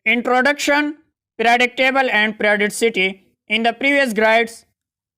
Introduction, periodic table and periodicity. In the previous grades,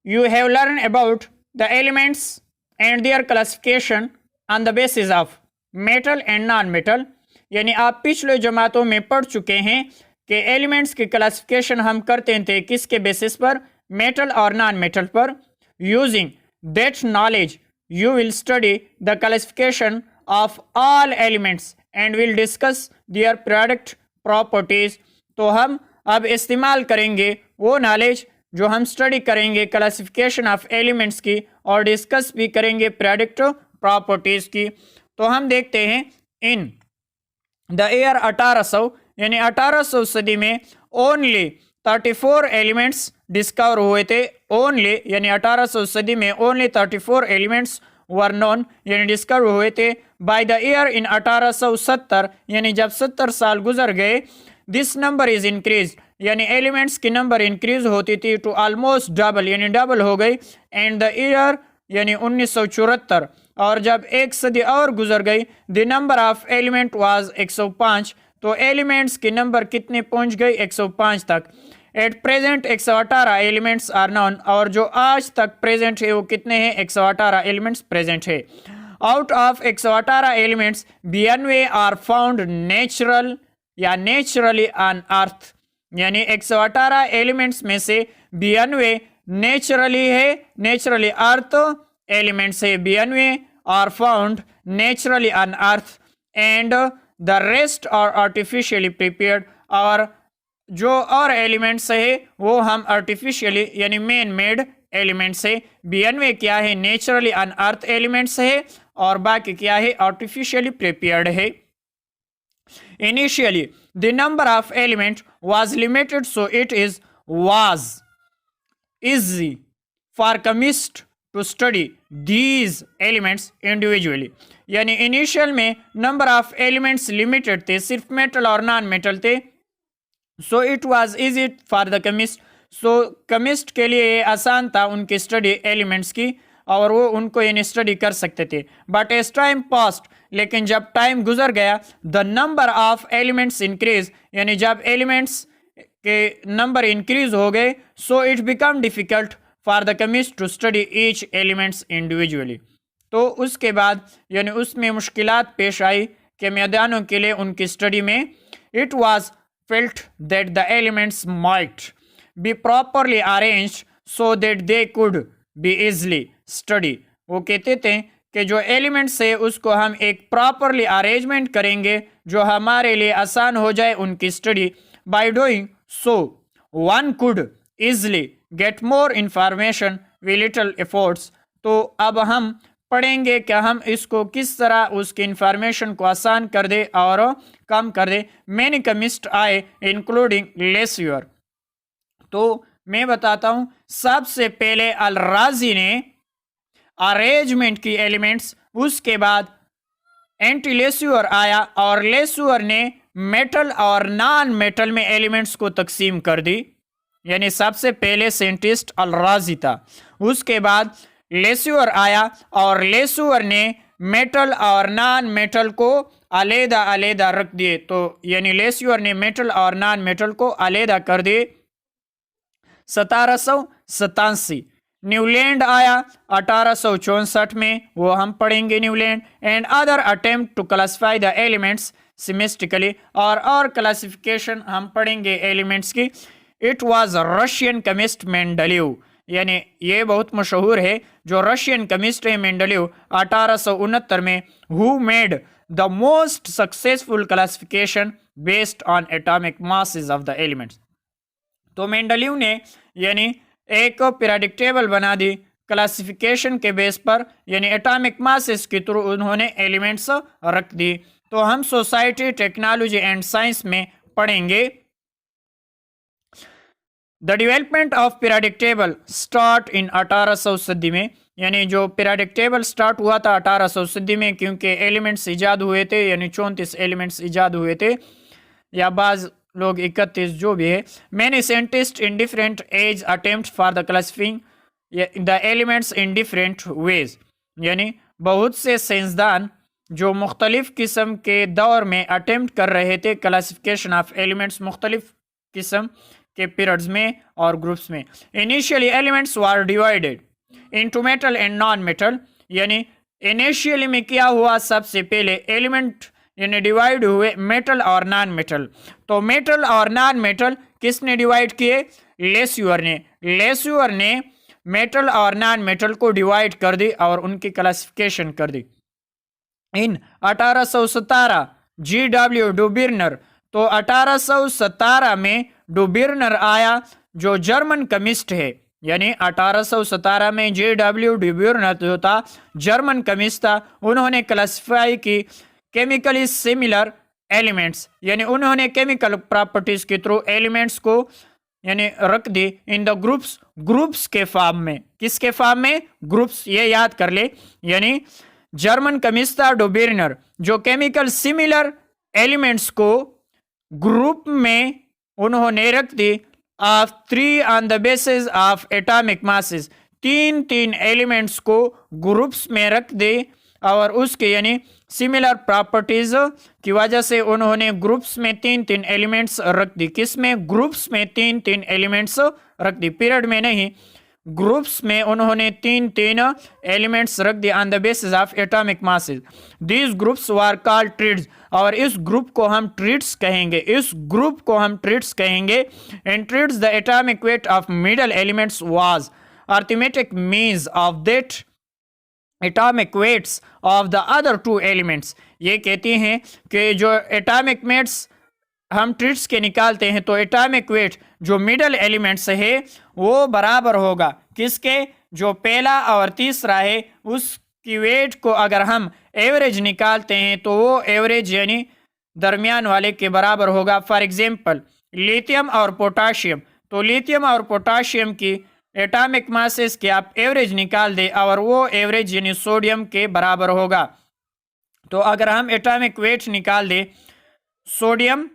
you have learned about the elements and their classification on the basis of metal and non-metal. यानी आप पिछले जमातों में पढ़ चुके हैं कि एलिमेंट्स की क्लासिफिकेशन हम करते थे किसके बेसिस पर, मेटल और नॉन मेटल पर. Using that knowledge you will study the classification of all elements and will discuss their periodic properties. तो हम अब इस्तेमाल करेंगे वो नॉलेज जो हम स्टडी करेंगे क्लासिफिकेशन ऑफ एलिमेंट्स की और डिस्कस भी करेंगे periodic प्रॉपर्टीज की. तो हम देखते हैं इन द ईयर 1800 यानी 1800 सदी में ओनली 34 एलिमेंट्स डिस्कवर हुए थे. ओनली यानी 1800 सदी में ओनली 34 एलिमेंट्स वर नॉन यानी डिस्कवर हुए थे. बाय द ईयर इन 1870 यानी जब 70 साल गुजर गए, दिस नंबर इज इंक्रीज यानी एलिमेंट्स की नंबर इंक्रीज होती थी टू ऑलमोस्ट डबल यानी डबल हो गई. एंड द ईयर यानी 1974 और जब एक सदी और गुजर गई, the number of element was 105. तो एलिमेंट्स की नंबर कितने पहुंच गई, 105 तक. At present 118 elements are known और जो आज तक प्रेजेंट है वो कितने हैं, 118 एलिमेंट्स प्रेजेंट है. Out of 118 elements 92 are found natural या नेचुरली ऑन अर्थ. यानी 118 एलिमेंट्स में से 92 नेचुरली है, नेचुरली अर्थ एलिमेंट्स है. 92 are found naturally on earth and the rest are artificially prepared. और जो और एलिमेंट्स है वो हम आर्टिफिशियली यानी मैन मेड एलिमेंट्स है. 92 क्या है, नेचुरली ऑन अर्थ एलिमेंट्स है और बाकी क्या है, आर्टिफिशियली प्रिपेयर्ड है. Initially the number of element was limited so it is was easy for chemist to study these elements individually. यानी इनिशियल में नंबर ऑफ एलिमेंट्स लिमिटेड थे, सिर्फ मेटल और नॉन मेटल थे. So it was easy for the chemist. सो chemist के लिए आसान था उनकी स्टडी एलिमेंट्स की और वो उनको यानी स्टडी कर सकते थे. बट एज टाइम पास्ट लेकिन जब टाइम गुजर गया, the number of elements increase यानी जब एलिमेंट्स के नंबर इंक्रीज हो गए, so it become difficult for the chemist to study each elements individually. तो उसके बाद यानी उसमें मुश्किलात पेश आई कि मैदानों के लिए उनकी स्टडी में. It was felt that the elements might be properly arranged so that they could be easily studied. वो कहते थे कि जो एलिमेंट्स है उसको हम एक प्रॉपरली अरेंजमेंट करेंगे जो हमारे लिए आसान हो जाए उनकी study. By doing so one could easily get more information with little efforts. तो अब हम पढ़ेंगे कि हम इसको किस तरह उसकी इंफॉर्मेशन को आसान कर दे और कम कर दे. मैनी केमिस्ट आए इंक्लूडिंग लेस्यूअर. तो मैं बताता हूँ, सबसे पहले अल राजी ने अरेंजमेंट की एलिमेंट्स, उसके बाद एंटी लेस्यूअर आया और लेस्यूअर ने मेटल और नॉन मेटल में एलिमेंट्स को तकसीम कर दी. यानी सबसे पहले साइंटिस्ट अल राजी था. उसके बाद लेस्यूअर आया और लेस्यूअर ने मेटल और नॉन मेटल को अलहदा अलहदा रख दिए. तो यानी लेस्यूअर ने मेटल और नॉन मेटल को अलहदा कर दिए. 1787 न्यूलैंड आया 1864 में, वो हम पढ़ेंगे Newland. And other attempt to classify the elements systematically और क्लासिफिकेशन हम पढ़ेंगे एलिमेंट्स की. It was Russian chemist Mendeleev. यानी ये बहुत मशहूर है जो रशियन केमिस्ट है मेंडलीव 1869 में, who made the most successful classification based on atomic masses of the elements. तो मेंडलीव ने यानी एक पीरियडिक टेबल बना दी क्लासिफिकेशन के बेस पर, यानी एटॉमिक मासेस के थ्रू उन्होंने एलिमेंट्स रख दी. तो हम सोसाइटी टेक्नोलॉजी एंड साइंस में पढ़ेंगे. The development of periodic table start in 1800 सदी में. यानी जो पीरियडिक टेबल स्टार्ट हुआ था 1800 सदी में, क्योंकि एलिमेंट्स इजाद हुए थे, यानी 34 एलिमेंट्स इजाद हुए थे या बाज़ लोग 31 जो भी है. Many scientist in different age attempt for the classifying the elements in different ways. यानी बहुत से साइंसदान जो मुख्तलिफ किस्म के दौर में अटेम्प्ट कर रहे थे क्लासिफिकेशन ऑफ एलिमेंट्स, मुख्तलिफ किस्म के पीरियड्स में और ग्रुप्स में। Initially elements were divided into metal and non metal, यानी इनिशियली में क्या हुआ, सबसे पहले एलिमेंट यानी डिवाइड हुए मेटल और नॉन मेटल। तो मेटल और नॉन मेटल किसने डिवाइड किए? लेस्यूअर ने। लेस्यूअर ने मेटल और नॉन मेटल को डिवाइड कर दी और उनकी क्लासिफिकेशन कर दी। इन 1817 G.W. डुबिर्नर, तो 1817 में डुबिर्नर आया जो जर्मन केमिस्ट है, यानी 1817 में G.W. डुबिर्नर जो था जर्मन केमिस्ट था, उन्होंने क्लासिफाई की केमिकली सिमिलर एलिमेंट्स, यानी उन्होंने केमिकल प्रॉपर्टीज के थ्रू एलिमेंट्स को यानी रख दी इन द ग्रुप्स, ग्रुप्स के फॉर्म में। किसके फॉर्म में? ग्रुप्स। ये याद कर ले, यानी जर्मन केमिस्ट था डुबिर्नर जो केमिकल सिमिलर एलिमेंट्स को ग्रुप में उन्होंने रख दी of 3 on the basis of atomic masses. तीन एलिमेंट्स को ग्रुप्स में रख दे और उसके यानी सिमिलर प्रॉपर्टीज की वजह से उन्होंने ग्रुप्स में तीन एलिमेंट्स रख दी। किस में? ग्रुप्स में तीन एलिमेंट्स रख दी, पीरियड में नहीं। ग्रुप्स में उन्होंने तीन एलिमेंट्स रख दिए on the basis of atomic masses. These groups were called triads, और इस ग्रुप को हम ट्रिड्स कहेंगे, इस ग्रुप को हम ट्रिड्स कहेंगे। And triads the atomic weight of middle elements was arithmetic means of that atomic weights of the other 2 elements. ये कहती हैं कि जो एटॉमिक वेट्स हम ट्रिड्स के निकालते हैं तो एटॉमिक वेट जो मिडल एलिमेंट्स है वो बराबर होगा किसके? जो पहला और तीसरा है उसकी वेट को अगर हम एवरेज निकालते हैं तो वो एवरेज यानी दरमियान वाले के बराबर होगा। फॉर एग्जांपल लिथियम और पोटाशियम, तो लिथियम और पोटाशियम की एटॉमिक मासेस के आप एवरेज निकाल दे और वो एवरेज यानी सोडियम के बराबर होगा। तो अगर हम एटॉमिक वेट निकाल दे सोडियम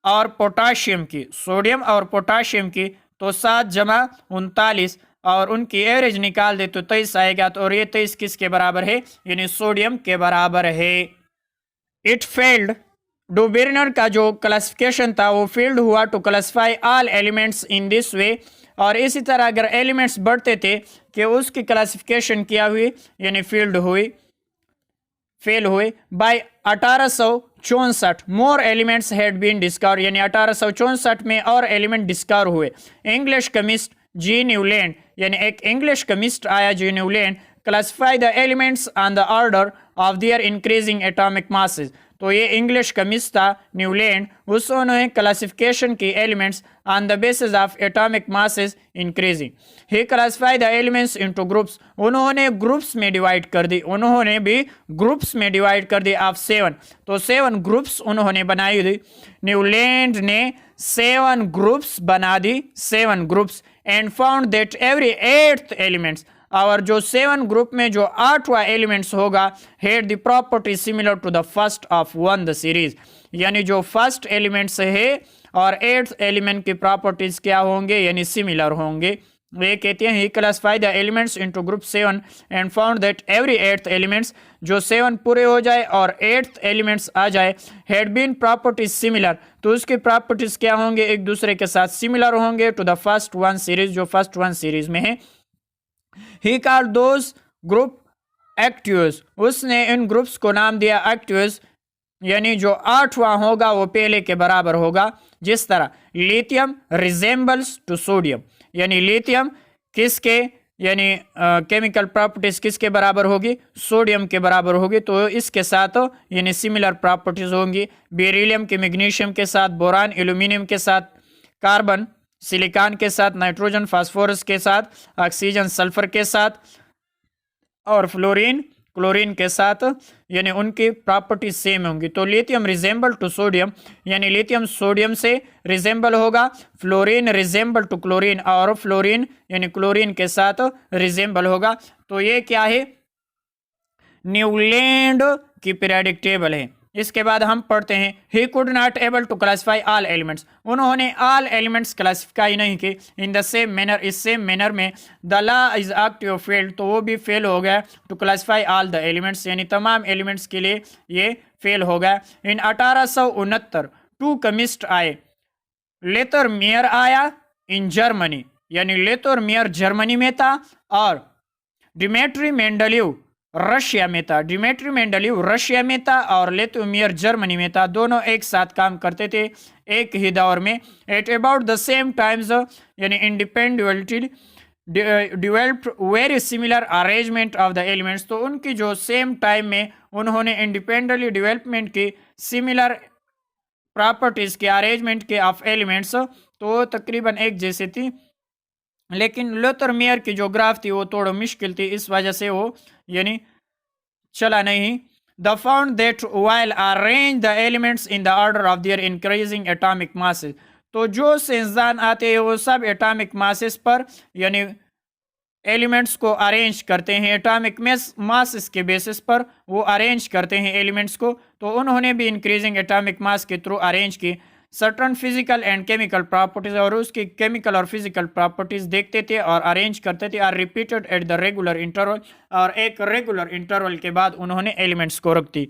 और पोटाशियम की, सोडियम और पोटाशियम की, तो 7 जमा 39 और उनकी एवरेज निकाल दे तो 23 आएगा। तो और ये 23 किसके बराबर है? यानी सोडियम के बराबर है। इट फेल्ड, डुबिर्नर का जो क्लासिफिकेशन था वो फेल्ड हुआ to classify all elements in this way. और इसी तरह अगर एलिमेंट्स बढ़ते थे कि उसकी क्लासिफिकेशन क्या हुई, यानी फेल हुए। By 1864 more elements had been discover, यानी 1864 में और एलिमेंट डिस्कवर हुए। इंग्लिश केमिस्ट जी न्यूलैंड, यानी एक इंग्लिश केमिस्ट आया G Newland, classify the elements on the order of their increasing atomic masses. तो ये इंग्लिश केमिस्ट था न्यूलैंड, उसने क्लासिफिकेशन की elements on the basis of atomic masses increasing. He classify the elements into groups, उन्होंने groups में divide कर दी, उन्होंने भी ग्रुप्स में डिवाइड कर दी ऑफ 7। तो 7 ग्रुप्स उन्होंने बनाई दी, न्यूलैंड ने 7 ग्रुप्स बना दी, 7 groups, and found that every 8th elements, और जो 7 ग्रुप में जो 8वां एलिमेंट्स होगा had the property similar to the first of 1 the series, यानी जो फर्स्ट एलिमेंट्स है और 8th एलिमेंट की प्रॉपर्टीज क्या होंगे, यानी सिमिलर होंगे। वे कहते हैं he classify the elements into group 7 and found that every 8th elements, जो 7 पूरे हो जाए और 8th एलिमेंट्स आ जाए, हैड बीन प्रॉपर्टीज सिमिलर, तो उसकी प्रॉपर्टीज क्या होंगे, एक दूसरे के साथ सिमिलर होंगे टू द फर्स्ट 1 सीरीज, जो फर्स्ट 1 सीरीज में है। He called those group actives, उसने इन ग्रुप्स को नाम दिया एक्टिव्स, यानी जो 8वां होगा वो पहले के बराबर होगा। जिस तरह लिथियम रिजेंबल्स टू सोडियम, यानी लिथियम किसके यानी केमिकल प्रॉपर्टीज किसके बराबर होगी, सोडियम के बराबर होगी, तो इसके साथ यानी सिमिलर प्रॉपर्टीज होंगी। बेरिलियम के मैग्नीशियम के साथ, बोरान एल्यूमिनियम के साथ, कार्बन सिलिकॉन के साथ, नाइट्रोजन फास्फोरस के साथ, ऑक्सीजन सल्फर के साथ, और फ्लोरीन क्लोरीन के साथ, यानी उनकी प्रॉपर्टीज सेम होंगी। तो लिथियम रिजेंबल टू सोडियम, यानी लिथियम सोडियम से रिजेंबल होगा, फ्लोरीन रिजेंबल टू क्लोरीन, और फ्लोरीन यानी क्लोरीन के साथ रिजेंबल होगा। तो ये क्या है, न्यूलैंड की पीरियोडिक टेबल है। इसके बाद हम पढ़ते हैं he could not able to classify all elements, उन्होंने ऑल एलिमेंट्स क्लासीफाई नहीं की इन द सेम मैनर, इस सेम मैनर में the law is active failed, तो वो भी फेल हो गया to classify all the elements, यानी तमाम एलिमेंट्स के लिए ये फेल हो गया। इन 1869 टू केमिस्ट आए, लेतर मेयर आया इन जर्मनी, यानी लेतर मेयर जर्मनी में था और डिमेट्री मेंडलीव रशिया में था, डिमेट्री मेंडलीव रशिया में था और लेतुमियर जर्मनी में था, दोनों एक साथ काम करते थे एक ही दौर में। At about the same times, यानी independently developed very similar arrangement of the elements, तो उनकी जो सेम टाइम में उन्होंने इंडिपेंडेंटली डेवलपमेंट की सिमिलर प्रॉपर्टीज के अरेंजमेंट के ऑफ एलिमेंट्स, तो तकरीबन एक जैसी थी, लेकिन लोथरमेयर की जो ग्राफ थी वो थोड़ा मुश्किल थी, इस वजह से वो यानी चला नहीं। The found that while arrange the elements in the order of their increasing atomic masses, तो जो साइंसदान आते हैं वो सब एटॉमिक मासेस पर यानी एलिमेंट्स को अरेंज करते हैं, एटॉमिक मास के बेसिस पर वो अरेंज करते हैं एलिमेंट्स को, तो उन्होंने भी इंक्रीजिंग एटॉमिक मास के थ्रू अरेंज की certain physical and chemical properties, और उसकी केमिकल और फिजिकल प्रॉपर्टीज देखते थे और अरेंज करते थे, और repeated at the regular interval, और एक रेगुलर इंटरवल के बाद उन्होंने एलिमेंट्स को रख दी।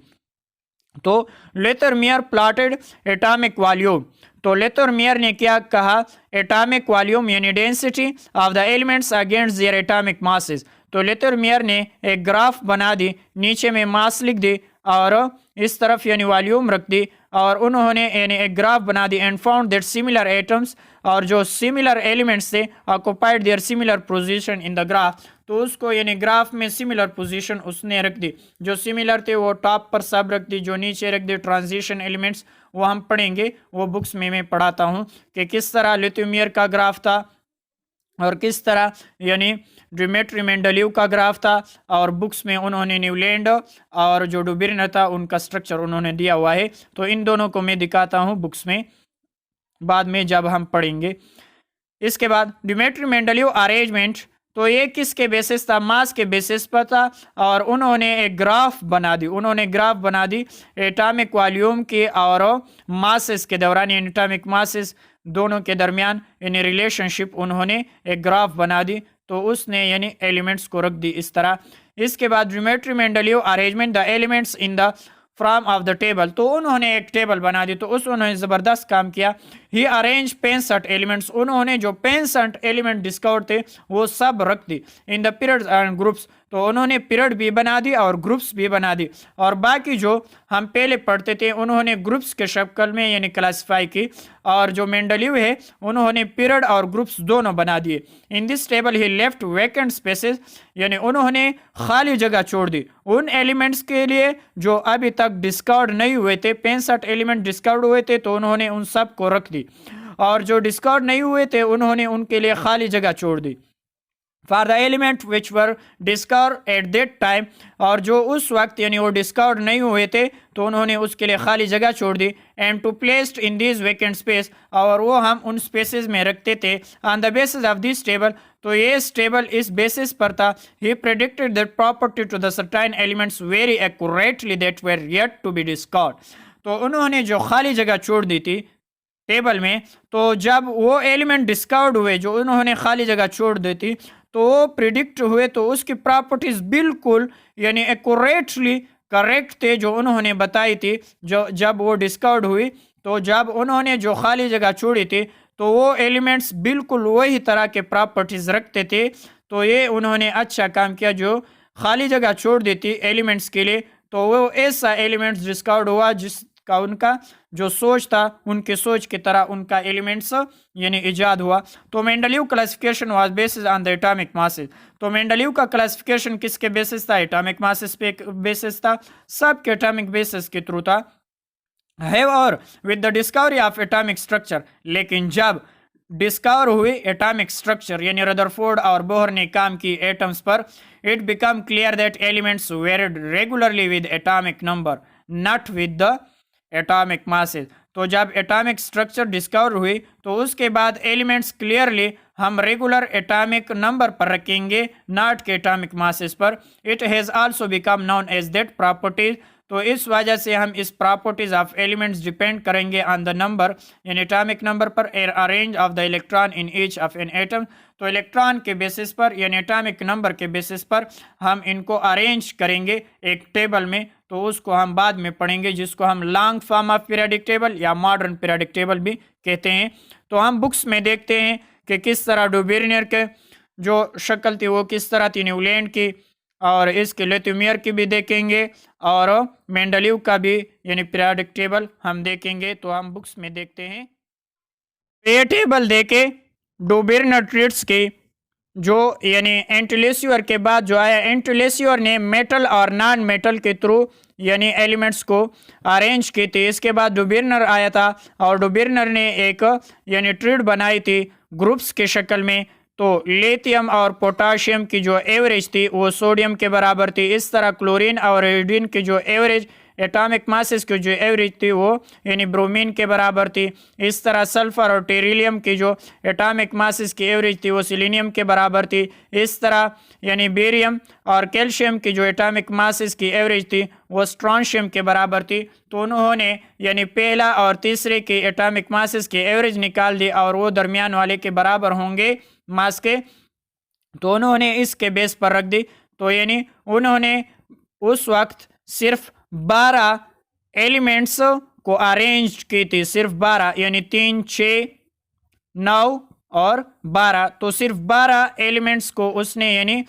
तो लेथरमेयर प्लॉटेड एटॉमिक वॉल्यूम, तो लेथरमेयर ने क्या कहा, एटॉमिक वॉल्यूम यानी density of the elements against their atomic masses, तो लेथरमेयर ने एक ग्राफ बना दी, नीचे में मास लिख दी और इस तरफ यानी वॉल्यूम रख दी, और उन्होंने यानी एक ग्राफ बना दी and found that similar atoms, और जो सिमिलर एलिमेंट्स थे occupied their similar position in the graph, तो उसको यानी ग्राफ में सिमिलर पोजीशन उसने रख दी, जो सिमिलर थे वो टॉप पर सब रख दी, जो नीचे रख दी ट्रांजिशन एलिमेंट्स, वो हम पढ़ेंगे, वो बुक्स में मैं पढ़ाता हूँ कि किस तरह लेथरमेयर का ग्राफ था और किस तरह यानी डिमेट्री मेंडलीव का ग्राफ था, और बुक्स में उन्होंने न्यूलैंड और जो डुबिरनर था उनका स्ट्रक्चर उन्होंने दिया हुआ है, तो इन दोनों को मैं दिखाता हूँ बुक्स में बाद में जब हम पढ़ेंगे। इसके बाद डिमेट्री मेंडलीव अरेंजमेंट, तो ये किसके बेसिस था, मास के बेसिस पर था, और उन्होंने एक ग्राफ बना दी, उन्होंने ग्राफ बना दी एटॉमिक वॉल्यूम के और मासेस के दौरान, यानी एटॉमिक मासेस दोनों के दरमियान यानी रिलेशनशिप उन्होंने एक ग्राफ बना दी, तो उसने यानी एलिमेंट्स को रख दी इस तरह। इसके बाद geometry Mendeleev arrangement the elements in the from of the table, तो उन्होंने एक टेबल बना दी, तो उस उन्होंने ज़बरदस्त काम किया। ही अरेंज 65 एलिमेंट्स, उन्होंने जो 65 एलिमेंट डिस्कवर थे वो सब रख दी in the periods and groups, तो उन्होंने पीरियड भी बना दी और ग्रुप्स भी बना दी, और बाकी जो हम पहले पढ़ते थे उन्होंने ग्रुप्स के शक्ल में यानी क्लासीफाई की, और जो मेंडलीव है उन्होंने पीरियड और ग्रुप्स दोनों बना दिए। In this table he left vacant spaces, यानी उन्होंने खाली जगह छोड़ दी उन एलिमेंट्स के लिए जो अभी तक डिस्कवर्ड नहीं हुए थे, 65 एलिमेंट डिस्कवर्ड हुए थे तो उन्होंने उन सब को रख दी, और जो डिस्कवर्ड नहीं हुए थे उन्होंने उनके लिए खाली जगह छोड़ दी। For the element which were discover at that time, और जो उस वक्त यानी वो डिस्कवर्ड नहीं हुए थे तो उन्होंने उसके लिए खाली जगह छोड़ दी। And to placed in this vacant space, और वो हम उन स्पेसेस में रखते थे on the basis of this table, तो ये टेबल इस बेसिस पर था। He predicted that property to the certain elements very accurately that were yet to be discovered, तो उन्होंने जो खाली जगह छोड़ दी थी टेबल में, तो जब वो एलिमेंट डिस्कवर्ड हुए जो उन्होंने खाली जगह छोड़ दी थी तो वो प्रिडिक्ट हुए, तो उसकी प्रॉपर्टीज बिल्कुल यानी एक्यूरेटली करेक्ट थे जो उन्होंने बताई थी जो जब वो डिस्कवर्ड हुई, तो जब उन्होंने जो खाली जगह छोड़ी थी तो वो एलिमेंट्स बिल्कुल वही तरह के प्रॉपर्टीज रखते थे, तो ये उन्होंने अच्छा काम किया जो खाली जगह छोड़ दी थी एलिमेंट्स के लिए, तो वो ऐसा एलिमेंट्स डिस्कवर्ड हुआ जिसका उनका जो सोच था उनके सोच की तरह उनका एलिमेंट्स यानी इजाद हुआ। तो Mendeleev classification was basis on the atomic masses, तो मेंडलीव का क्लासिफिकेशन किसके बेसिस था, एटॉमिक मासेस पे बेसिस था, सब के एटॉमिक बेसिस के थ्रू था। है और with the discovery of atomic structure, लेकिन जब डिस्कवर हुई एटॉमिक स्ट्रक्चर यानी रदरफोर्ड और बोहर ने काम की एटम्स पर, it become clear that elements varied regularly with atomic number not with the atomic masses, तो जब एटॉमिक स्ट्रक्चर डिस्कवर हुई तो उसके बाद एलिमेंट्स क्लियरली हम रेगुलर एटॉमिक नंबर पर रखेंगे, नॉट के एटॉमिक मासेस पर। It has also become known as that properties, तो इस वजह से हम इस प्रॉपर्टीज ऑफ एलिमेंट्स डिपेंड करेंगे ऑन द नंबर यानी एटॉमिक नंबर पर arrange of the electron in each of an atom. तो इलेक्ट्रॉन के बेसिस पर यानी एटॉमिक नंबर के बेसिस पर हम इनको अरेंज करेंगे एक टेबल में, तो उसको हम बाद में पढ़ेंगे, जिसको हम long form of periodic table या मॉडर्न पीरियोडिक टेबल भी कहते हैं। तो हम बुक्स में देखते हैं कि किस तरह डुबेरिनियर के जो शक्ल थी वो किस तरह थी न्यूलैंड की, और इसके लेथुमियर की भी देखेंगे और मेंडलीव का भी यानी पीरियोडिक टेबल हम देखेंगे। तो हम बुक्स में देखते हैं ये टेबल देके डुबेरिनियर ट्रीट्स की जो यानी एंटिलेसियर के बाद जो आया, एंटिलेसियर ने मेटल और नॉन मेटल के थ्रू यानी एलिमेंट्स को अरेंज की थी। इसके बाद डुबेरिनियर आया था और डुबेरिनियर ने एक यानी ट्रीट बनाई थी ग्रुप्स के शक्ल में। तो लिथियम और पोटाशियम की जो एवरेज थी वो सोडियम के बराबर थी। इस तरह क्लोरीन और आयोडीन की जो एवरेज एटॉमिक मासेस की जो एवरेज थी वो यानी ब्रोमीन के बराबर थी। इस तरह सल्फर और टेरिलियम की जो एटॉमिक मासेस की एवरेज थी वो सिलीनियम के बराबर थी। इस तरह यानी बेरियम और कैल्शियम की जो एटॉमिक मासेस की एवरेज थी वो स्ट्रॉन्शियम के बराबर थी। तो उन्होंने यानी पहला और तीसरे की एटॉमिक मासेस की एवरेज निकाल दी और वो दरमियान वाले के बराबर होंगे मास के, तो उन्होंने इसके बेस पर रख दी। तो यानी उन्होंने उस वक्त सिर्फ 12 एलिमेंट्स को अरेंज की थी, सिर्फ 12 यानी 3, 6, 9 और 12। तो सिर्फ 12 एलिमेंट्स को उसने यानी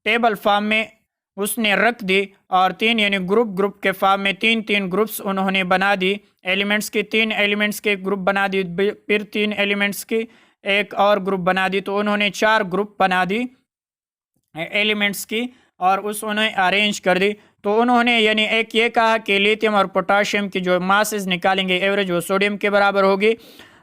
टेबल फॉर्म में उसने रख दी और 3 यानी ग्रुप के फॉर्म में 3 ग्रुप्स उन्होंने बना दी एलिमेंट्स की। 3 एलिमेंट्स के ग्रुप बना दी, फिर 3 एलिमेंट्स की एक और ग्रुप बना दी। तो उन्होंने 4 ग्रुप बना दी एलिमेंट्स की और उस उन्हें अरेंज कर दी। तो उन्होंने यानी एक ये कहा कि लिथियम और पोटाशियम की जो मासेस निकालेंगे एवरेज वो सोडियम के बराबर होगी,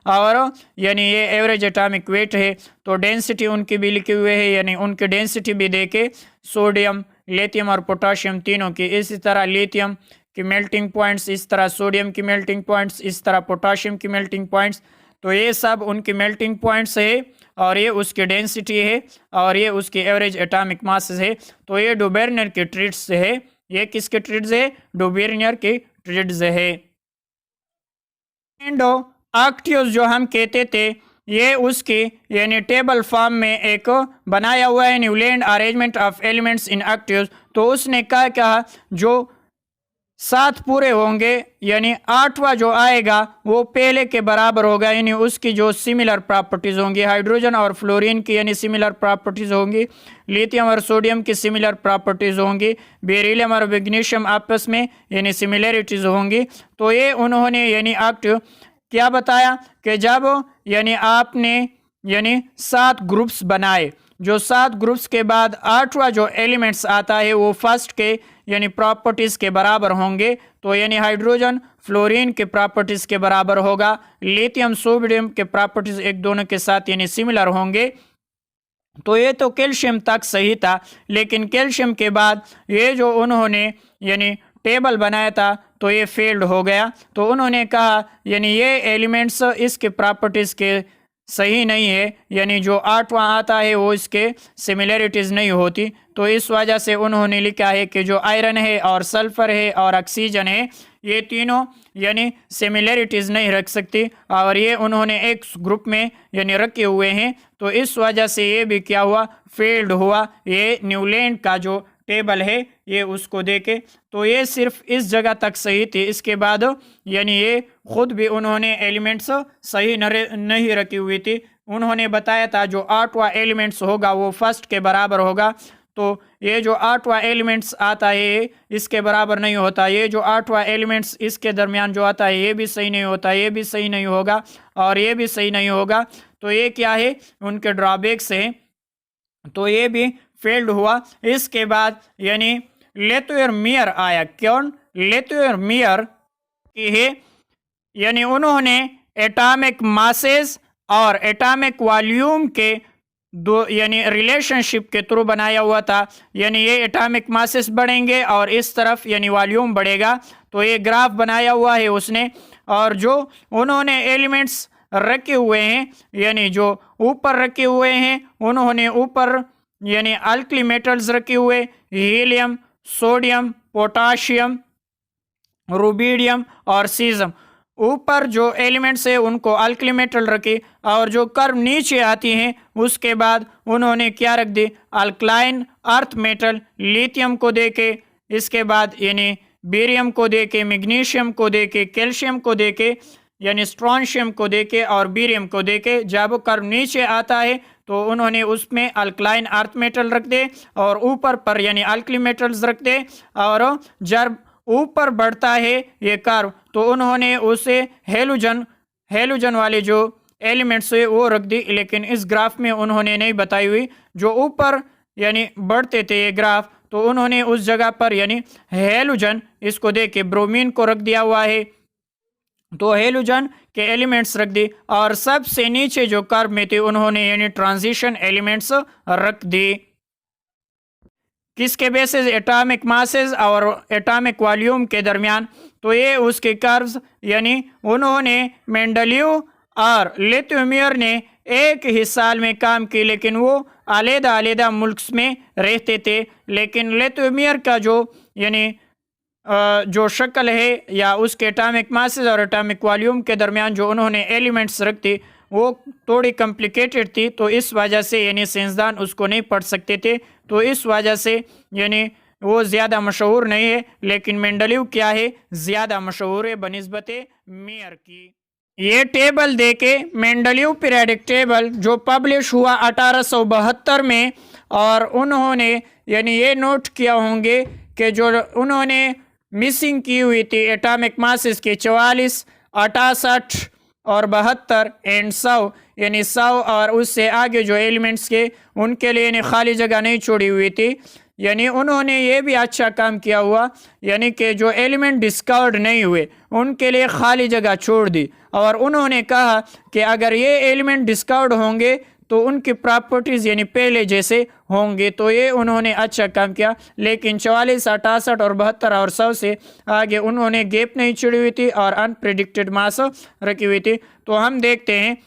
और यानी ये एवरेज एटॉमिक वेट है। तो डेंसिटी उनकी भी लिखी हुई है, यानी उनकी डेंसिटी भी देके सोडियम, लिथियम और पोटाशियम तीनों की। इसी तरह लिथियम की मेल्टिंग पॉइंट्स, इस तरह सोडियम की मेल्टिंग पॉइंट्स, इस तरह पोटाशियम की मेल्टिंग पॉइंट्स। तो ये सब उनकी मेल्टिंग पॉइंट्स है और ये उसकी डेंसिटी है और ये उसकी एवरेज एटॉमिक मासेस है। तो ये डुबेरिनियर के ट्रीट्स है। ये किसके ट्रीट्स है? डुबेरिनियर के ट्रीट्स है। ऑक्टेव्स जो हम कहते थे ये उसकी यानी टेबल फॉर्म में एक बनाया हुआ है Newland arrangement of elements in octaves. तो उसने कहा जो 7 पूरे होंगे यानी 8वां जो आएगा वो पहले के बराबर होगा, यानी उसकी जो सिमिलर प्रॉपर्टीज होंगी, हाइड्रोजन और फ्लोरीन की यानी सिमिलर प्रॉपर्टीज होंगी, लिथियम और सोडियम की सिमिलर प्रॉपर्टीज होंगी, बेरिलियम और मैग्नीशियम आपस में यानी सिमिलरिटीज होंगी। तो ये उन्होंने यानी ऑक्टेव क्या बताया कि जब यानी आपने यानी 7 ग्रुप्स बनाए, जो 7 ग्रुप्स के बाद 8वां जो एलिमेंट्स आता है वो फर्स्ट के यानी प्रॉपर्टीज के बराबर होंगे। तो यानी हाइड्रोजन फ्लोरीन के प्रॉपर्टीज के बराबर होगा, लिथियम सोडियम के प्रॉपर्टीज एक दोनों के साथ यानी सिमिलर होंगे। तो ये तो कैल्शियम तक सही था, लेकिन कैल्शियम के बाद ये जो उन्होंने यानी टेबल बनाया था तो ये फेल्ड हो गया। तो उन्होंने कहा यानी ये एलिमेंट्स इसके प्रॉपर्टीज के सही नहीं है, यानी जो 8वां आता है वो इसके सिमिलरिटीज़ नहीं होती। तो इस वजह से उन्होंने लिखा है कि जो आयरन है और सल्फर है और ऑक्सीजन है ये तीनों यानी सिमिलरिटीज़ नहीं रख सकती और ये उन्होंने एक ग्रुप में यानी रखे हुए हैं। तो इस वजह से ये भी क्या हुआ, फेल्ड हुआ। ये न्यूलैंड का जो टेबल है ये उसको देके, तो ये सिर्फ इस जगह तक सही थी। इसके बाद यानी ये खुद भी उन्होंने एलिमेंट्स सही नहीं रखी हुई थी। उन्होंने बताया था जो 8वां एलिमेंट्स होगा वो फर्स्ट के बराबर होगा। तो ये जो 8वां एलिमेंट्स आता है इसके बराबर नहीं होता, ये जो 8वां एलिमेंट्स इसके दरमियान जो आता है ये भी सही नहीं होता, ये भी सही नहीं होगा और ये भी सही नहीं होगा। तो ये क्या है, उनके ड्रॉबैक्स हैं। तो ये भी फेल्ड हुआ। इसके बाद यानी लेथुमियर आया। कौन? लेथुमियर की है, यानी उन्होंने एटॉमिक मासेस और एटॉमिक वॉल्यूम के दो यानी रिलेशनशिप के थ्रू बनाया हुआ था। यानी ये एटॉमिक मासेस बढ़ेंगे और इस तरफ यानी वॉल्यूम बढ़ेगा। तो ये ग्राफ बनाया हुआ है उसने, और जो उन्होंने एलिमेंट्स रखे हुए हैं यानी जो ऊपर रखे हुए हैं उन्होंने ऊपर यानी अल्कली मेटल्स रखे हुए, हीलियम, सोडियम, पोटाशियम रुबीडियम और सीजम। ऊपर जो एलिमेंट्स है उनको अल्कली मेटल रखी और जो कर्व नीचे आती हैं उसके बाद उन्होंने क्या रख दी, अल्कलाइन अर्थ मेटल लिथियम को देके, इसके बाद यानी बेरियम को देके, मैग्नीशियम को देके, कैल्शियम को देके यानी स्ट्रॉन्शियम को देके और बेरियम को देके। जब वो कर्व नीचे आता है तो उन्होंने उसमें अल्कलाइन अर्थ मेटल रख दे और ऊपर पर यानी अल्कली मेटल्स रख दे, और जब ऊपर बढ़ता है ये कर्व तो उन्होंने उसे हेलोजन वाले जो एलिमेंट्स है वो रख दी। लेकिन इस ग्राफ में उन्होंने नहीं बताई हुई, जो ऊपर यानी बढ़ते थे ये ग्राफ तो उन्होंने उस जगह पर यानी हेलोजन इसको दे के ब्रोमीन को रख दिया हुआ है, तो हेलोजन के एलिमेंट्स रख दी। और सबसे नीचे जो कर्व में थे उन्होंने यानी ट्रांजिशन एलिमेंट्स रख दी। किसके बेसिस, एटॉमिक मासेस और एटॉमिक वॉल्यूम के दरमियान। तो ये उसके कर्व्स यानी उन्होंने मेंडलीव और लिथुमियर ने एक ही साल में काम की, लेकिन वो अलग-अलग मुल्क्स में रहते थे। लेकिन लिथुमियर का जो यानी जो शक्ल है या उसके एटॉमिक मासेस और एटॉमिक वॉल्यूम के दरमियान जो उन्होंने एलिमेंट्स रखती वो थोड़ी कॉम्प्लिकेटेड थी, तो इस वजह से यानी साइंसदान उसको नहीं पढ़ सकते थे, तो इस वजह से यानी वो ज़्यादा मशहूर नहीं है। लेकिन मेंडलीव क्या है, ज़्यादा मशहूर है बनिस्बत मेयर की। ये टेबल देके मेंडलीव पीरियडिक टेबल जो पब्लिश हुआ 1872 में, और उन्होंने यानी ये नोट किया होंगे कि जो उन्होंने मिसिंग की हुई थी एटॉमिक मासेस के 44, 68 और 72 एंड 100 यानी 100 और उससे आगे जो एलिमेंट्स के उनके लिए यानी खाली जगह नहीं छोड़ी हुई थी। यानी उन्होंने ये भी अच्छा काम किया हुआ, यानी कि जो एलिमेंट डिस्कवर्ड नहीं हुए उनके लिए खाली जगह छोड़ दी, और उन्होंने कहा कि अगर ये एलिमेंट डिस्कवर्ड होंगे तो उनकी प्रॉपर्टीज़ यानी पहले जैसे होंगे, तो ये उन्होंने अच्छा काम किया। लेकिन 44, 68 और 72 और 100 से आगे उन्होंने गैप नहीं छोड़ी हुई थी और अनप्रिडिक्टेड मास रखी हुई थी। तो हम देखते हैं,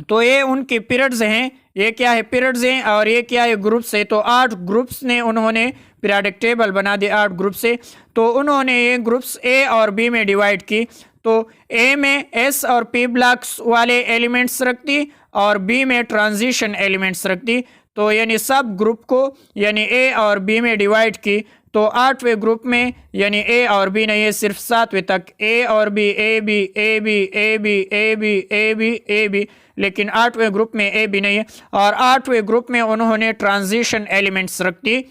तो ये उनके पीरियड्स हैं, ये क्या है पीरियड्स हैं और ये क्या है ग्रुप्स है। तो 8 ग्रुप्स ने उन्होंने पीरियडिक टेबल बना दिया 8 ग्रुप से। तो उन्होंने ये ग्रुप्स ए और बी में डिवाइड की। तो ए में एस और पी ब्लॉक्स वाले एलिमेंट्स रख दी और बी में ट्रांजिशन एलिमेंट्स रख दी। तो यानी सब ग्रुप को यानी ए और बी में डिवाइड की। तो 8वें ग्रुप में यानी ए और बी नहीं है, सिर्फ 7वें तक ए और B, A B, A B, A B, A B, A B, A B, लेकिन 8वें ग्रुप में ए बी नहीं है। और 8वें ग्रुप में उन्होंने ट्रांजिशन एलिमेंट्स रख दी।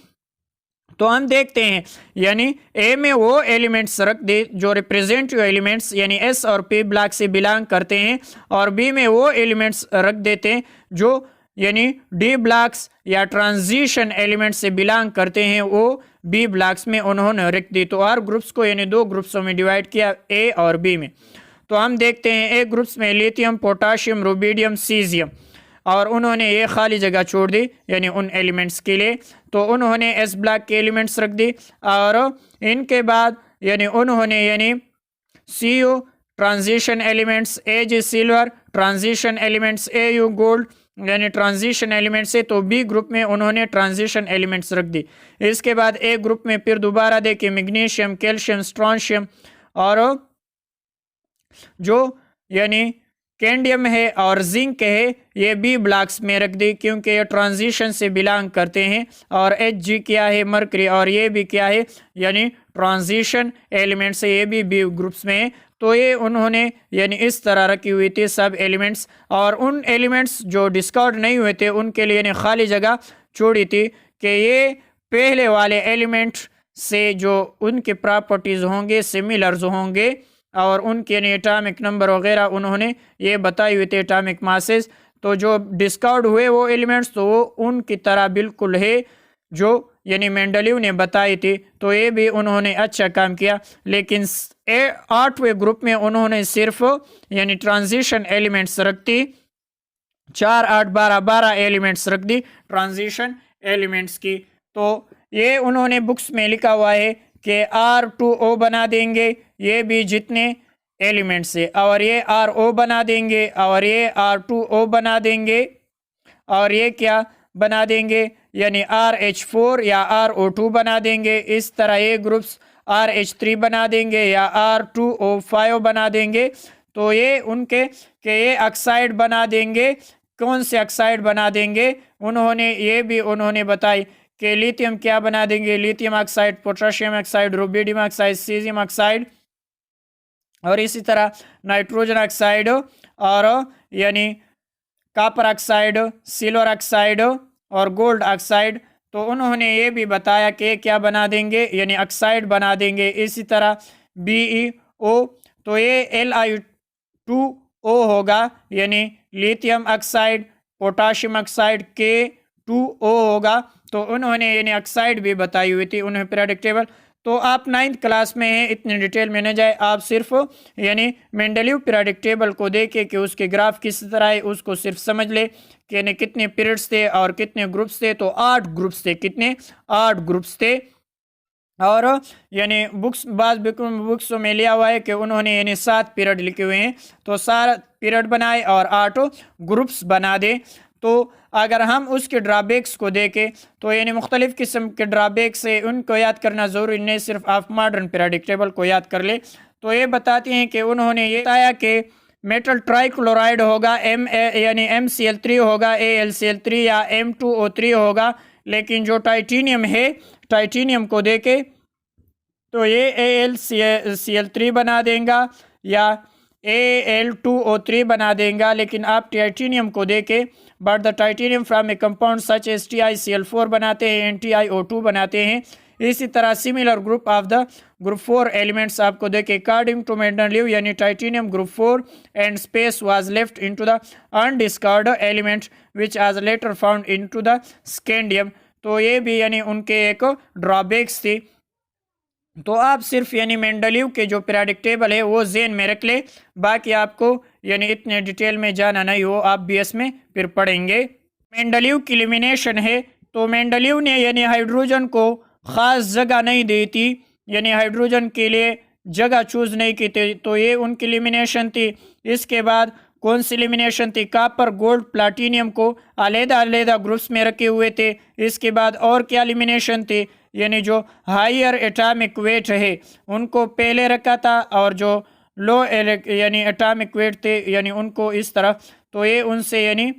तो हम देखते हैं यानी ए में वो एलिमेंट्स रख दे जो रिप्रेजेंटेटिव एलिमेंट्स यानी एस और पी ब्लॉक से बिलोंग करते हैं, और बी में वो एलिमेंट्स रख देते हैं जो यानी डी ब्लॉक्स या ट्रांजिशन एलिमेंट्स से बिलोंग करते हैं, वो बी ब्लॉक्स में उन्होंने रख दी। तो हर ग्रुप्स को यानी 2 ग्रुप्सों में डिवाइड किया, ए और बी में। तो हम देखते हैं ए ग्रुप्स में लिथियम, पोटाशियम, रुबीडियम, सीजियम, और उन्होंने ये खाली जगह छोड़ दी यानी उन एलिमेंट्स के लिए। तो उन्होंने एस ब्लॉक के एलिमेंट्स रख दी, और इनके बाद यानी उन्होंने यानी C U transition elements, A G silver transition elements, A U gold यानी ट्रांजिशन एलिमेंट्स है। तो बी ग्रुप में उन्होंने ट्रांजिशन एलिमेंट्स रख दी। इसके बाद ए ग्रुप में फिर दोबारा देखिए मैग्नीशियम, कैल्शियम, स्ट्रॉन्शियम और जो यानी कैंडियम है और जिंक है, ये बी ब्लॉक्स में रख दी क्योंकि ये ट्रांजिशन से बिलोंग करते हैं। और एच जी क्या है मरकरी, और ये भी क्या है यानी ट्रांजिशन एलिमेंट्स है, ये भी बी ग्रुप्स में है। तो ये उन्होंने यानी इस तरह रखी हुई थी सब एलिमेंट्स, और उन एलिमेंट्स जो डिस्कवर्ड नहीं हुए थे उनके लिए यानी खाली जगह छोड़ी थी कि ये पहले वाले एलिमेंट से जो उनके प्रॉपर्टीज़ होंगे सिमिलर्स होंगे, और उनके यानी एटॉमिक नंबर वगैरह उन्होंने ये बताई हुई थी, एटॉमिक मासेस। तो जो डिस्कवर्ड हुए वो एलिमेंट्स तो वो उनकी तरह बिल्कुल है जो यानी मेंडलीव ने बताई थी। तो ये भी उन्होंने अच्छा काम किया। लेकिन 8वें ग्रुप में उन्होंने सिर्फ यानी ट्रांजिशन एलिमेंट्स रख दी, 4, 8, 12, 12 एलिमेंट्स रख दी ट्रांजिशन एलिमेंट्स की। तो ये उन्होंने बुक्स में लिखा हुआ है कि R2O बना देंगे ये भी जितने एलिमेंट्स है, और ये RO बना देंगे, और ये R2O बना देंगे, और ये क्या बना देंगे यानी RH4 या RO2 बना देंगे। इस तरह ये ग्रुप्स RH3 बना देंगे या R2O5 बना देंगे। तो ये उनके के ये ऑक्साइड बना देंगे। कौन से ऑक्साइड बना देंगे उन्होंने बताई कि लिथियम क्या बना देंगे, lithium oxide, potassium oxide, rubidium oxide, caesium oxide और इसी तरह नाइट्रोजन ऑक्साइड और यानी कॉपर ऑक्साइड, सिल्वर ऑक्साइड और गोल्ड ऑक्साइड। तो उन्होंने ये भी बताया कि क्या बना देंगे, यानी ऑक्साइड बना देंगे। इसी तरह BeO, तो ये Li2O होगा, यानी lithium oxide, potassium oxide K2O होगा। तो उन्होंने यानी ऑक्साइड भी बताई हुई थी उन्हें पीरियोडिक टेबल। तो आप 9th क्लास में हैं, इतनी डिटेल में न जाए, आप सिर्फ यानी मेंडलीव पीरियोडिक टेबल को देखे कि उसके ग्राफ किस तरह है उसको सिर्फ समझ ले कि यानी कितने पीरियड्स थे और कितने ग्रुप्स थे। तो 8 ग्रुप्स थे। कितने? 8 ग्रुप्स थे। और यानी बुक्स में लिया हुआ है कि उन्होंने यानी 7 पीरियड लिखे हुए हैं। तो 7 पीरियड बनाए और 8 ग्रुप्स बना दे। तो अगर हम उसके ड्रॉबैक्स को देखें तो यानी मुख्तलिफ किस्म के ड्रॉबैक्स है, उनको याद करना ज़रूरी नहीं, सिर्फ आप मॉडर्न पीरियोडिक टेबल को याद कर ले। तो ये बताते हैं कि उन्होंने ये बताया कि मेटल ट्राइक्लोराइड होगा यानी MCl3 होगा, AlCl3 या M2O3 होगा। लेकिन जो टाइटेनियम है, टाइटेनियम को देखे तो ये AlCl3 बना देगा या Al2O3 बना देगा। लेकिन आप टाइटेनियम को देखें, but the titanium from a compound such as TiCl4 बनाते हैं, NTiO2 बनाते हैं। इसी तरह similar group of the group 4 elements आपको देखें, अकॉर्डिंग टू मेंडलीव यानी titanium group 4 and space was left into the undiscovered element which as later found into the scandium. तो ये भी यानी उनके एक ड्रॉबैक्स थी। तो आप सिर्फ यानी मेंडलीव के जो पीरियोडिक टेबल है वो ज़हन में रख ले, बाकी आपको यानी इतने डिटेल में जाना नहीं हो, आप BS में फिर पढ़ेंगे। मेंडलीव की एलिमिनेशन है। तो मेंडलीव ने यानी हाइड्रोजन को ख़ास जगह नहीं दी थी, यानी हाइड्रोजन के लिए जगह चूज नहीं की थी। तो ये उनकी एलिमिनेशन थी। इसके बाद कौन सी एलिमिनेशन थी? कॉपर, गोल्ड, प्लाटीनियम को अलग-अलग ग्रुप्स में रखे हुए थे। इसके बाद और क्या एलिमिनेशन थी? यानी जो हायर एटॉमिक वेट है उनको पहले रखा था और जो लो यानी एटॉमिक वेट थे यानी उनको इस तरफ। तो ये उनसे यानी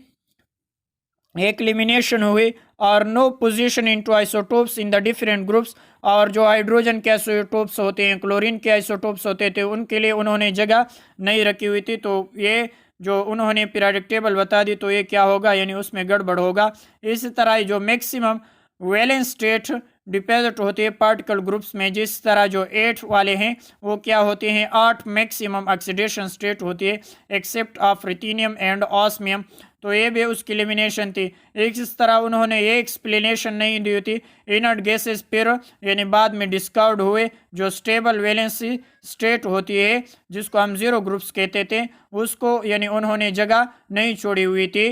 एक एलिमिनेशन हुई। और no position into isotopes in the different groups, और जो हाइड्रोजन के आइसोटोप्स होते हैं, क्लोरीन के आइसोटोप्स होते थे, उनके लिए उन्होंने जगह नहीं रखी हुई थी। तो ये जो उन्होंने पीरियोडिक टेबल बता दी तो ये क्या होगा, यानी उसमें गड़बड़ होगा। इसी तरह जो मैक्सिमम वैलेंस स्टेट डिपॉजिट होती है पार्टिकल ग्रुप्स में, जिस तरह जो 8 वाले हैं वो क्या होते हैं, 8 मैक्सिमम ऑक्सीडेशन स्टेट होती है एक्सेप्ट ऑफ रिथीनियम एंड ऑस्मियम। तो ये भी उसकी एलिमिनेशन थी। इस तरह उन्होंने ये एक्सप्लेनेशन नहीं दी थी। इनर्ट गैसेस फिर यानी बाद में डिस्कवर्ड हुए, जो स्टेबल वैलेंसी स्टेट होती है जिसको हम 0 ग्रुप्स कहते थे, उसको यानी उन्होंने जगह नहीं छोड़ी हुई थी।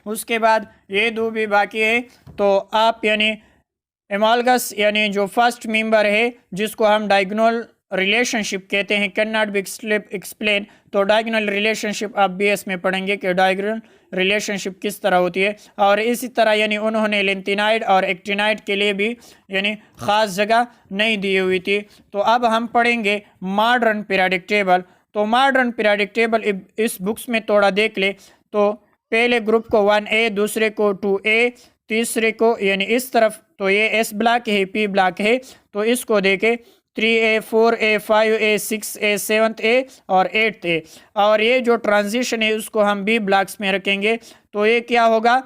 उसके बाद ये 2 भी बाकी है। तो आप यानी एमालगस यानी जो फर्स्ट मेंबर है जिसको हम डायगोनल रिलेशनशिप कहते हैं, कैन नॉट बी एक्सप्लेन। तो डायगोनल रिलेशनशिप आप BS में पढ़ेंगे कि डायगोनल रिलेशनशिप किस तरह होती है। और इसी तरह यानी उन्होंने लेंथिनाइड और एक्टिनाइड के लिए भी यानी ख़ास जगह नहीं दी हुई थी। तो अब हम पढ़ेंगे मॉडर्न पीरियोडिक टेबल। तो मॉडर्न पीरियोडिक टेबल इस बुक्स में थोड़ा देख ले। तो पहले ग्रुप को 1A, दूसरे को 2A, तीसरे को यानी इस तरफ तो ये S ब्लॉक है, P ब्लॉक है, तो इसको देखे 3A, 4A, 5A, 6A, 7A और 8A। और ये जो ट्रांजिशन है उसको हम B ब्लॉक्स में रखेंगे। तो ये क्या होगा,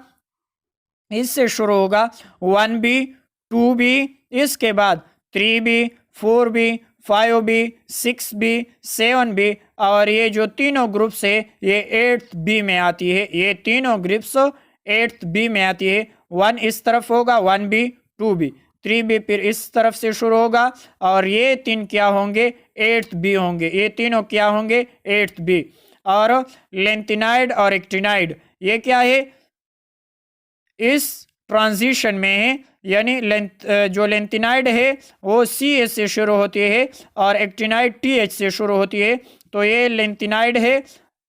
इससे शुरू होगा 1B, 2B, इसके बाद 3B, 4B, 5B, 6B, 7B, और ये जो तीनों ग्रुप्स है ये 8th B में आती है। ये तीनों ग्रुप्स 8th B में आती है। 1 इस तरफ होगा, 1B, 2B, 3B फिर इस तरफ से शुरू होगा, और ये 3 क्या होंगे, 8th B होंगे। ये तीनों क्या होंगे, 8th B। और लेंथिनाइड और एक्टिनाइड ये क्या है, इस ट्रांजिशन में है, यानी जो लेंथिनाइड है वो CH से शुरू होती है और एक्टिनाइड TH से शुरू होती है। तो ये लेंथिनाइड है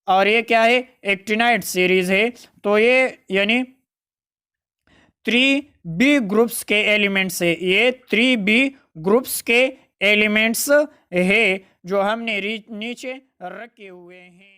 और ये क्या है, एक्टिनाइड सीरीज है। तो ये यानी 3B ग्रुप्स के एलिमेंट्स है, ये 3B ग्रुप्स के एलिमेंट्स है जो हमने नीचे रखे हुए हैं।